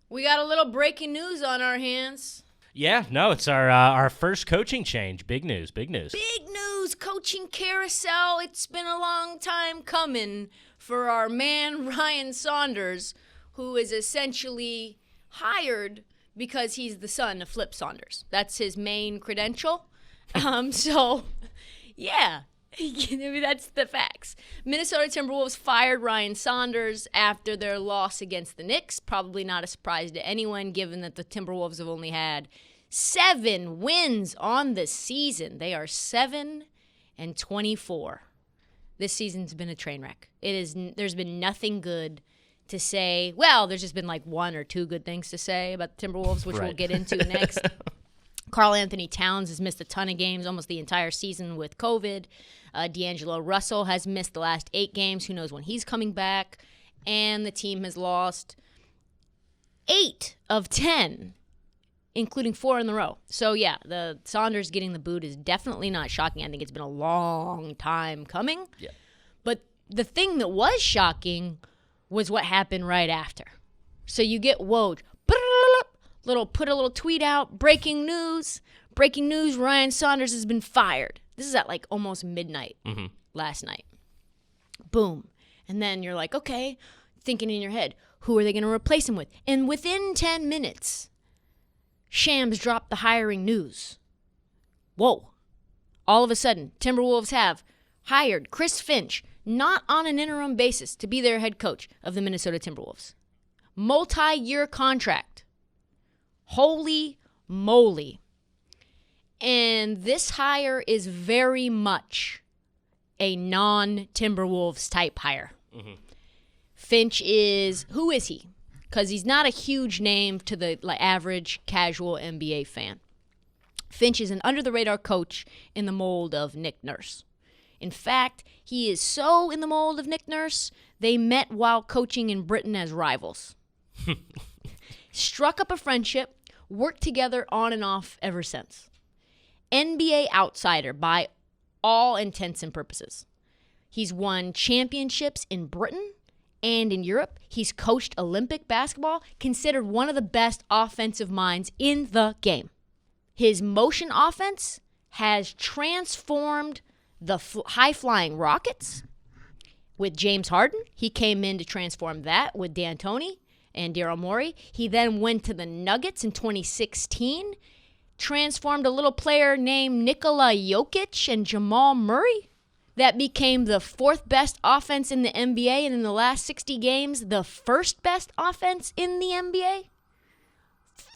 We got a little breaking news on our hands. Yeah, no, it's our first coaching change. Big news, big news. Big news, coaching carousel. It's been a long time coming for our man Ryan Saunders, who is essentially hired because he's the son of Flip Saunders. That's his main credential. So, yeah. That's the facts. Minnesota Timberwolves fired Ryan Saunders after their loss against the Knicks. Probably not a surprise to anyone, given that the Timberwolves have only had 7 wins on the season. They are 7-24. This season's been a train wreck. There's been nothing good to say. Well, there's just been like 1 or 2 good things to say about the Timberwolves, which we'll get into next. Karl-Anthony Towns has missed a ton of games, almost the entire season with COVID. D'Angelo Russell has missed the last 8 games. Who knows when he's coming back? And the team has lost 8 of 10, including 4 in the row. So, yeah, the Saunders getting the boot is definitely not shocking. I think it's been a long time coming. Yeah. But the thing that was shocking was what happened right after. So you get Woj. Put a little tweet out, breaking news, Ryan Saunders has been fired. This is at like almost midnight last night. Boom. And then you're like, okay, thinking in your head, who are they going to replace him with? And within 10 minutes, Shams dropped the hiring news. Whoa. All of a sudden, Timberwolves have hired Chris Finch, not on an interim basis, to be their head coach of the Minnesota Timberwolves. Multi-year contract. Holy moly. And this hire is very much a non-Timberwolves type hire. Finch who is he? Because he's not a huge name to the average casual NBA fan. Finch is an under-the-radar coach in the mold of Nick Nurse. In fact, he is so in the mold of Nick Nurse, they met while coaching in Britain as rivals. Struck up a friendship, worked together on and off ever since. NBA outsider by all intents and purposes. He's won championships in Britain and in Europe. He's coached Olympic basketball, considered one of the best offensive minds in the game. His motion offense has transformed the high-flying Rockets with James Harden. He came in to transform that with D'Antoni and Daryl Morey. He then went to the Nuggets in 2016, transformed a little player named Nikola Jokic and Jamal Murray. That became the 4th best offense in the NBA, and in the last 60 games, the 1st best offense in the NBA.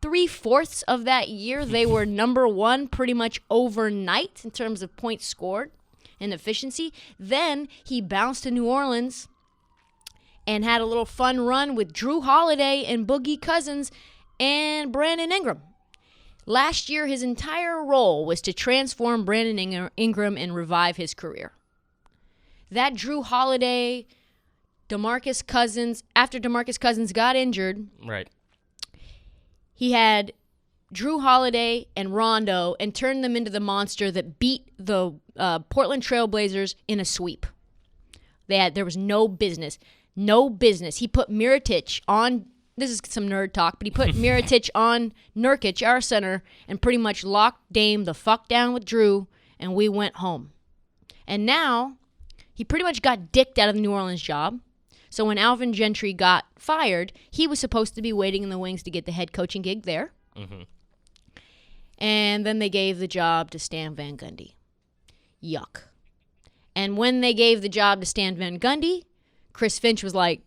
3/4 of that year, they were number 1 pretty much overnight in terms of points scored and efficiency. Then he bounced to New Orleans and had a little fun run with Drew Holiday and Boogie Cousins and Brandon Ingram. Last year, his entire role was to transform Brandon Ingram and revive his career. That Drew Holiday, DeMarcus Cousins, after DeMarcus Cousins got injured, right, he had Drew Holiday and Rondo and turned them into the monster that beat the Portland Trailblazers in a sweep. There was no business. He put Mirotic on, this is some nerd talk, but he put Mirotic on Nurkic, our center, and pretty much locked Dame the fuck down with Drew, and we went home. And now, he pretty much got dicked out of the New Orleans job. So when Alvin Gentry got fired, he was supposed to be waiting in the wings to get the head coaching gig there. And then they gave the job to Stan Van Gundy. Yuck. And when they gave the job to Stan Van Gundy, Chris Finch was like,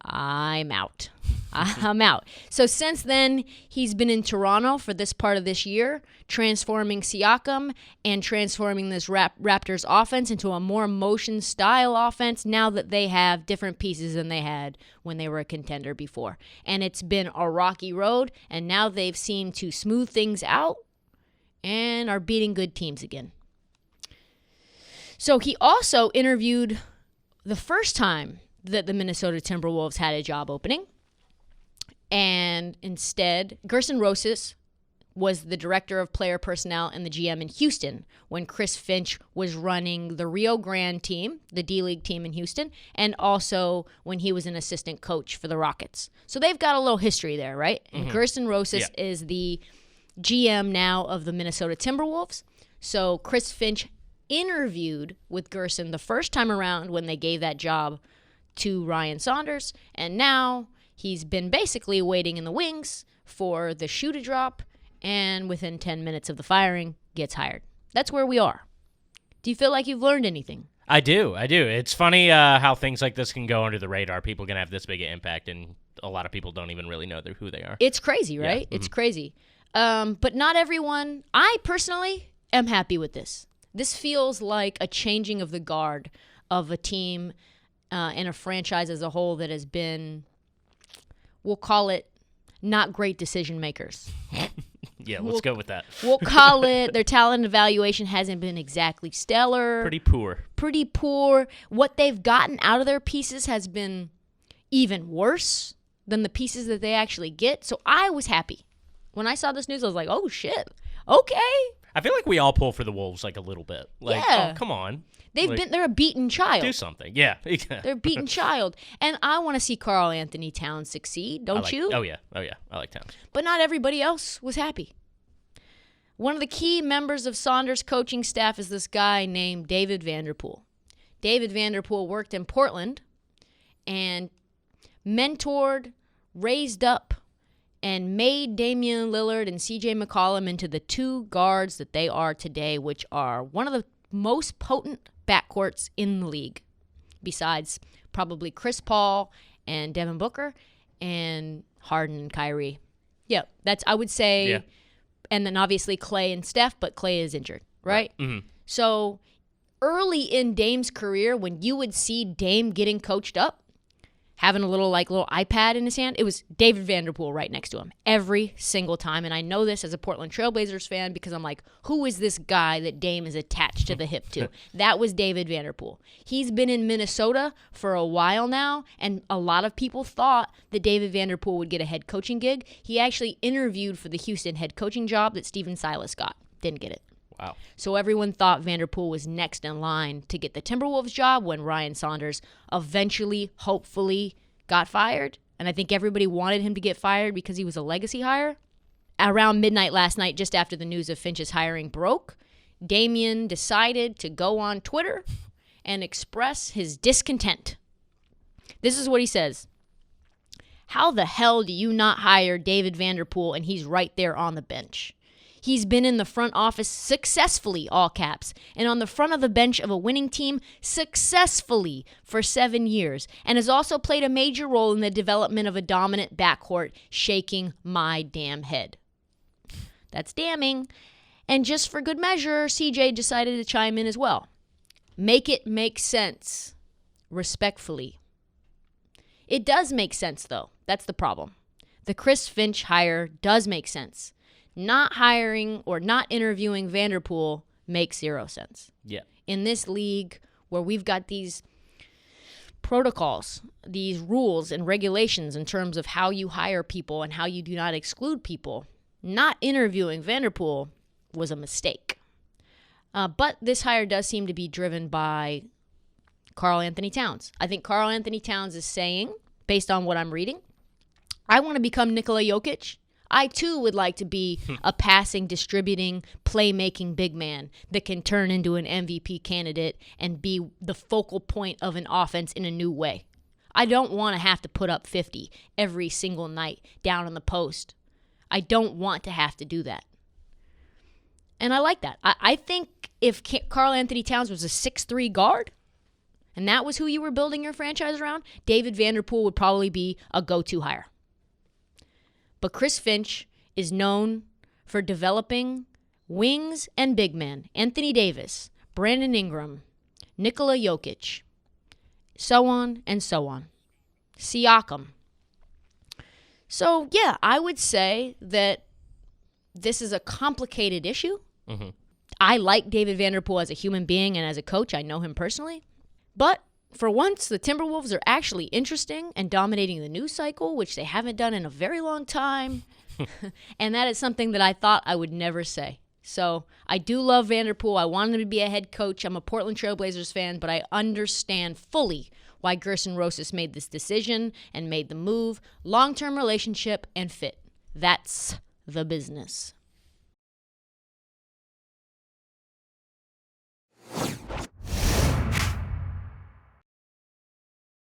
I'm out. I'm out. So since then, he's been in Toronto for this part of this year, transforming Siakam and transforming this Raptors offense into a more motion style offense now that they have different pieces than they had when they were a contender before. And it's been a rocky road, and now they've seemed to smooth things out and are beating good teams again. So he also interviewed the first time that the Minnesota Timberwolves had a job opening. And instead, Gerson Rosas was the director of player personnel and the GM in Houston when Chris Finch was running the Rio Grande team, the D-League team in Houston, and also when he was an assistant coach for the Rockets. So they've got a little history there, right? And Gerson Rosas is the GM now of the Minnesota Timberwolves. So Chris Finch interviewed with Gerson the first time around when they gave that job to Ryan Saunders, and now he's been basically waiting in the wings for the shoe to drop, and within 10 minutes of the firing, gets hired. That's where we are. Do you feel like you've learned anything? I do. It's funny how things like this can go under the radar. People can have this big an impact, and a lot of people don't even really know who they are. It's crazy, right? Yeah. It's crazy. But not everyone. I personally am happy with this. This feels like a changing of the guard of a team and a franchise as a whole that has been, we'll call it, not great decision makers. Yeah, let's go with that. We'll call it, their talent evaluation hasn't been exactly stellar. Pretty poor. What they've gotten out of their pieces has been even worse than the pieces that they actually get. So I was happy. When I saw this news, I was like, oh, shit. Okay. I feel like we all pull for the Wolves like a little bit. Like, yeah. Oh, come on. They're a beaten child. Do something. Yeah. They're a beaten child. And I want to see Karl-Anthony Towns succeed, don't you? Oh, yeah. I like Towns. But not everybody else was happy. One of the key members of Saunders' coaching staff is this guy named David Vanderpool. David Vanderpool worked in Portland and mentored, raised up, and made Damian Lillard and C.J. McCollum into the two guards that they are today, which are one of the most potent backcourts in the league, besides probably Chris Paul and Devin Booker and Harden and Kyrie. Yeah, that's, I would say, yeah. And then obviously Clay and Steph, but Clay is injured, right? Mm-hmm. So early in Dame's career, when you would see Dame getting coached up, having a little iPad in his hand, it was David Vanderpool right next to him every single time. And I know this as a Portland Trailblazers fan because I'm like, who is this guy that Dame is attached to the hip to? That was David Vanderpool. He's been in Minnesota for a while now, and a lot of people thought that David Vanderpool would get a head coaching gig. He actually interviewed for the Houston head coaching job that Stephen Silas got. Didn't get it. Wow. So everyone thought Vanderpool was next in line to get the Timberwolves job when Ryan Saunders eventually, hopefully, got fired. And I think everybody wanted him to get fired because he was a legacy hire. Around midnight last night, just after the news of Finch's hiring broke, Damian decided to go on Twitter and express his discontent. This is what he says. How the hell do you not hire David Vanderpool and he's right there on the bench? He's been in the front office successfully, all caps, and on the front of the bench of a winning team successfully for 7 years, and has also played a major role in the development of a dominant backcourt, shaking my damn head. That's damning. And just for good measure, CJ decided to chime in as well. Make it make sense. Respectfully. It does make sense, though. That's the problem. The Chris Finch hire does make sense. Not hiring or not interviewing Vanderpool makes zero sense. Yeah. In this league where we've got these protocols, these rules and regulations in terms of how you hire people and how you do not exclude people, not interviewing Vanderpool was a mistake. But this hire does seem to be driven by Karl-Anthony Towns. I think Karl-Anthony Towns is saying, based on what I'm reading, I want to become Nikola Jokic. I, too, would like to be a passing, distributing, playmaking big man that can turn into an MVP candidate and be the focal point of an offense in a new way. I don't want to have to put up 50 every single night down in the post. I don't want to have to do that. And I like that. I think if Karl-Anthony Towns was a 6'3" guard, and that was who you were building your franchise around, David Vanderpool would probably be a go-to hire. But Chris Finch is known for developing wings and big men. Anthony Davis, Brandon Ingram, Nikola Jokic, so on and so on. Siakam. So, yeah, I would say that this is a complicated issue. Mm-hmm. I like David Vanderpool as a human being and as a coach. I know him personally. But For once, the Timberwolves are actually interesting and dominating the news cycle, which they haven't done in a very long time. And that is something that I thought I would never say. So I do love Vanderpool. I want him to be a head coach. I'm a Portland Trailblazers fan, but I understand fully why Gerson Rosas made this decision and made the move. Long-term relationship and fit. That's the business.